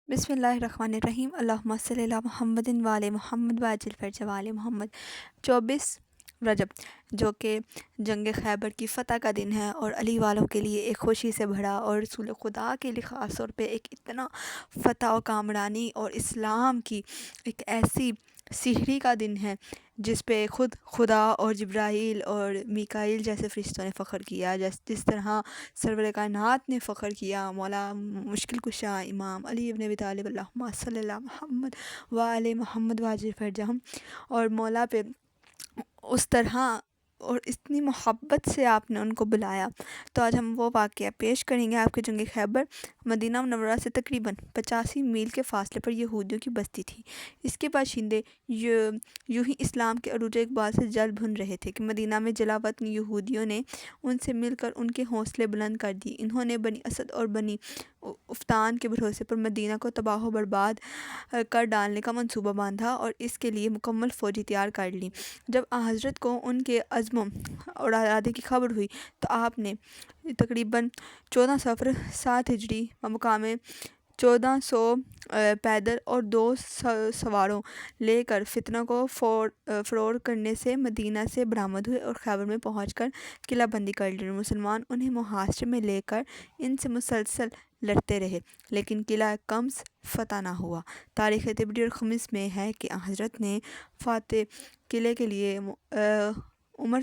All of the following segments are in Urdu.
بسم اللہ الرحمن الرحیم اللہم صلی علی محمد وعلی محمد واجل فرج وعلی محمد 24 رجب، جو کہ جنگ خیبر کی فتح کا دن ہے اور علی والوں کے لیے ایک خوشی سے بھرا اور رسول خدا کے لیے خاص طور پہ ایک اتنا فتح و کامرانی اور اسلام کی ایک ایسی سحری کا دن ہے جس پہ خود خدا اور جبرائیل اور میکائیل جیسے فرشتوں نے فخر کیا، جس طرح سرور کائنات نے فخر کیا، مولا مشکل کشا امام علی ابن ابی طالب اللہم صلی اللہ محمد وعلی محمد واجل فرجہم، اور مولا پہ اس طرح اور اتنی محبت سے آپ نے ان کو بلایا۔ تو آج ہم وہ واقعہ پیش کریں گے۔ آپ کے جنگ خیبر مدینہ منورہ سے تقریباً 85 میل کے فاصلے پر یہودیوں کی بستی تھی۔ اس کے باشندے یوں ہی اسلام کے عروج اقبال سے جل بھن رہے تھے کہ مدینہ میں جلا وطن یہودیوں نے ان سے مل کر ان کے حوصلے بلند کر دیے۔ انہوں نے بنی اسد اور بنی افطان کے بھروسے پر مدینہ کو تباہ و برباد کر ڈالنے کا منصوبہ باندھا اور اس کے لیے مکمل فوجی تیار کر لی۔ جب حضرت کو ان کے عزم اور ارادے کی خبر ہوئی تو آپ نے تقریباً 14 صفر 7 ہجری بمقام 1400 پیدل اور 2 سواروں لے کر فتنہ کو فرور کرنے سے مدینہ سے برآمد ہوئے اور خیبر میں پہنچ کر قلعہ بندی کر لی۔ مسلمان انہیں محاصرے میں لے کر ان سے مسلسل لڑتے رہے، لیکن قلعہ قمس فتح نہ ہوا۔ تاریخ طبری اور خمس میں ہے کہ حضرت نے فاتح قلعے کے لیے عمر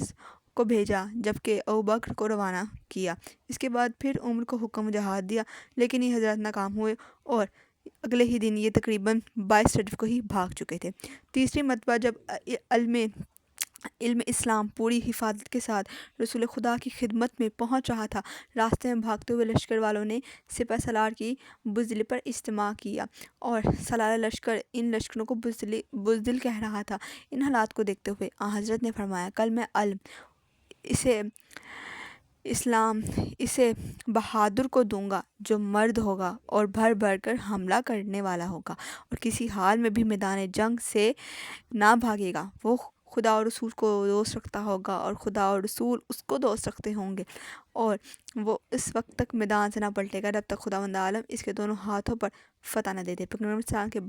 کو بھیجا، جبکہ ابوبکر کو روانہ کیا۔ اس کے بعد پھر عمر کو حکم جہاد دیا، لیکن یہ حضرت ناکام ہوئے اور اگلے ہی دن یہ تقریباً 22 رجب کو ہی بھاگ چکے تھے۔ تیسری مرتبہ جب علم اسلام پوری حفاظت کے ساتھ رسول خدا کی خدمت میں پہنچ رہا تھا، راستے میں بھاگتے ہوئے لشکر والوں نے سپہ سالار کی بزدلی پر اجتماع کیا اور سالار لشکر ان لشکروں کو بزدل کہہ رہا تھا۔ ان حالات کو دیکھتے ہوئے حضرت نے فرمایا، کل میں اسلام اسے بہادر کو دوں گا جو مرد ہوگا اور بھر بھر کر حملہ کرنے والا ہوگا اور کسی حال میں بھی میدان جنگ سے نہ بھاگے گا۔ وہ خدا اور رسول کو دوست رکھتا ہوگا اور خدا اور رسول اس کو دوست رکھتے ہوں گے، اور وہ اس وقت تک میدان سے نہ پلٹے گا جب تک خداوند عالم اس کے دونوں ہاتھوں پر فتح نہ دے دے۔ پیغمبر اسلام کے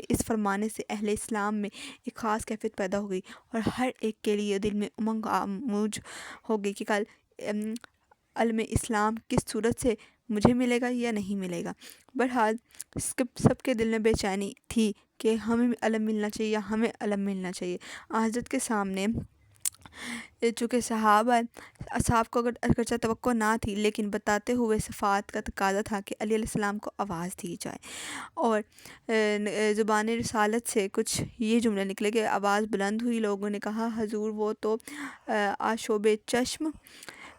اس فرمانے سے اہل اسلام میں ایک خاص کیفیت پیدا ہوگی اور ہر ایک کے لیے دل میں امنگ آموج ہوگی کہ کل علم اسلام کس صورت سے مجھے ملے گا یا نہیں ملے گا۔ بہرحال سب کے دل میں بے چینی تھی کہ ہمیں علم ملنا چاہیے یا ہمیں علم ملنا چاہیے۔ حضرت کے سامنے چونکہ اصحاب کو اگرچہ توقع نہ تھی، لیکن بتاتے ہوئے صفات کا تقاضا تھا کہ علی علیہ السلام کو آواز دی جائے، اور زبان رسالت سے کچھ یہ جملے نکلے کہ آواز بلند ہوئی۔ لوگوں نے کہا، حضور وہ تو آشوب چشم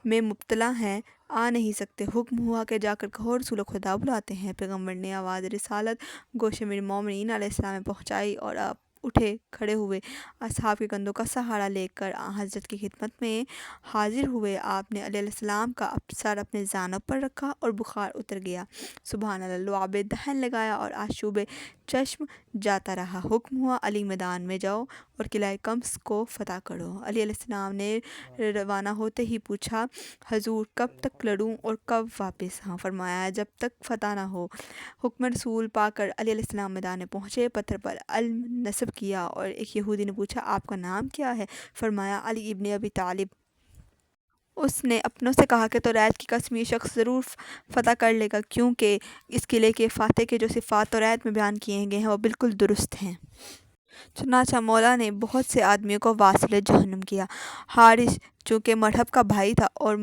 میں مبتلا ہیں، آ نہیں سکتے۔ حکم ہوا کہ جا کر کہو رسول خدا بلاتے ہیں۔ پیغمبر نے آواز رسالت گوش امیر المومنین علیہ السلام میں پہنچائی اور آپ اٹھے کھڑے ہوئے، اصحاب کے کندھوں کا سہارا لے کر حضرت کی خدمت میں حاضر ہوئے۔ آپ نے علیہ السلام کا سر اپنے زانوں پر رکھا اور بخار اتر گیا۔ سبحان اللہ، لعاب دہن لگایا اور آشوب چشم جاتا رہا۔ حکم ہوا، علی میدان میں جاؤ اور قلعہ قمس کو فتح کرو۔ علی علیہ السلام نے روانہ ہوتے ہی پوچھا، حضور کب تک لڑوں اور کب واپس؟ فرمایا، جب تک فتح نہ ہو۔ حکم رسول پا کر علی علیہ السلام میدان میں پہنچے، پتھر پر علم نصب کیا اور ایک یہودی نے پوچھا، آپ کا نام کیا ہے؟ فرمایا، علی ابن ابی طالب۔ اس نے اپنوں سے کہا کہ توریت کی قسم یہ شخص ضرور فتح کر لے گا، کیونکہ اس قلعے کے فاتح کے جو صفات توریت میں بیان کیے گئے ہیں وہ بالکل درست ہیں۔ چنانچہ مولا نے بہت سے آدمیوں کو واصل جہنم کیا۔ حارث چونکہ مرہب کا بھائی تھا، اور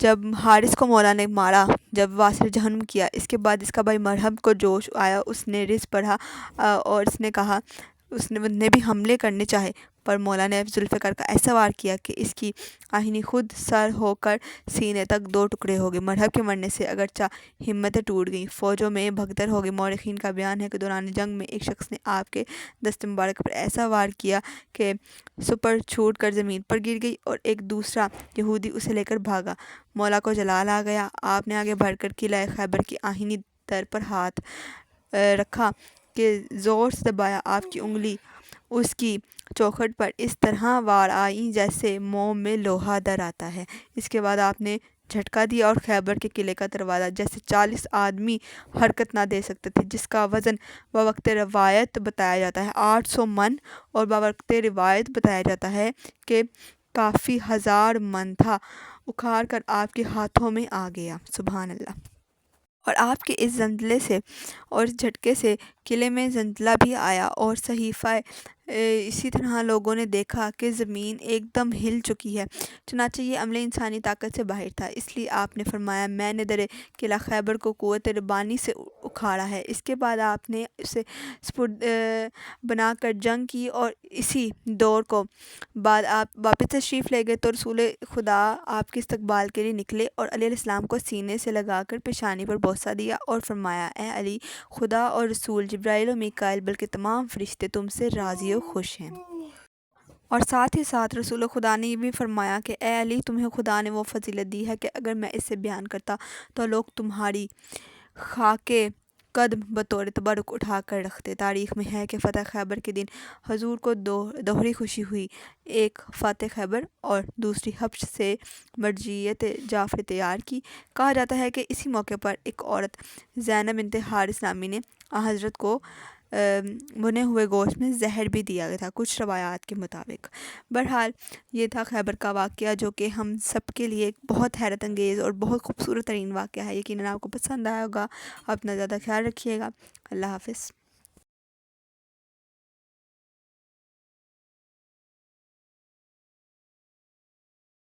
جب حارث کو مولا نے مارا، جب واصل جہنم کیا، اس کے بعد اس کا بھائی مرہب کو جوش آیا، اس نے رزق پڑھا اور اس نے بھی حملے کرنے چاہے، پر مولا نے ذوالفقار کا ایسا وار کیا کہ اس کی آہنی خود سر ہو کر سینے تک 2 ٹکڑے ہو گئے۔ مرہب کے مرنے سے اگرچہ ہمتیں ٹوٹ گئیں، فوجوں میں بھگدڑ ہو گئی۔ مورخین کا بیان ہے کہ دوران جنگ میں ایک شخص نے آپ کے دست مبارک پر ایسا وار کیا کہ سپر چھوٹ کر زمین پر گر گئی اور ایک دوسرا یہودی اسے لے کر بھاگا۔ مولا کو جلال آ گیا۔ آپ نے آگے بڑھ کر قلعہ خیبر کی آہنی در پر ہاتھ رکھا کہ زور سے دبایا۔ آپ کی انگلی اس کی چوکھٹ پر اس طرح وار آئی جیسے موم میں لوہا در آتا ہے۔ اس کے بعد آپ نے جھٹکا دیا اور خیبر کے قلعے کا دروازہ جیسے 40 آدمی حرکت نہ دے سکتے تھے، جس کا وزن بوقت روایت بتایا جاتا ہے 800 من اور بوقت روایت بتایا جاتا ہے کہ کافی 1000 من تھا، اکھاڑ کر آپ کے ہاتھوں میں آ گیا۔ سبحان اللہ۔ اور آپ کے اس زلزلے سے اور جھٹکے سے قلعے میں زلزلہ بھی آیا اور صحیفہ اسی طرح لوگوں نے دیکھا کہ زمین ایک دم ہل چکی ہے، چنانچہ یہ عملے انسانی طاقت سے باہر تھا، اس لیے آپ نے فرمایا میں نے در قلعہ خیبر کو قوت ربانی سے اکھاڑا ہے۔ اس کے بعد آپ نے اسے سپرد بنا کر جنگ کی اور اسی دور کو بعد آپ واپس تشریف لے گئے تو رسول خدا آپ کے استقبال کے لیے نکلے اور علیہ السلام کو سینے سے لگا کر پیشانی پر بوسہ دیا اور فرمایا اے علی، خدا اور رسول جبرائیل و میکائیل بلکہ تمام فرشتے تم سے راضی و خوش ہیں۔ اور ساتھ ہی ساتھ رسول خدا نے یہ بھی فرمایا کہ اے علی، تمہیں خدا نے وہ فضیلت دی ہے کہ اگر میں اسے بیان کرتا تو لوگ تمہاری خاک قدم بطور تبرک اٹھا کر رکھتے۔ تاریخ میں ہے کہ فتح خیبر کے دن حضور کو دوہری خوشی ہوئی، ایک فتح خیبر اور دوسری حبش سے مرجعیت جعفر تیار کی۔ کہا جاتا ہے کہ اسی موقع پر ایک عورت زینب بنت حارث نامی نے حضرت کو بنے ہوئے گوشت میں زہر بھی دیا گیا تھا، کچھ روایات کے مطابق۔ بہرحال یہ تھا خیبر کا واقعہ جو کہ ہم سب کے لیے ایک بہت حیرت انگیز اور بہت خوبصورت ترین واقعہ ہے۔ یقیناً آپ کو پسند آیا ہوگا۔ اپنا زیادہ خیال رکھیے گا۔ اللہ حافظ۔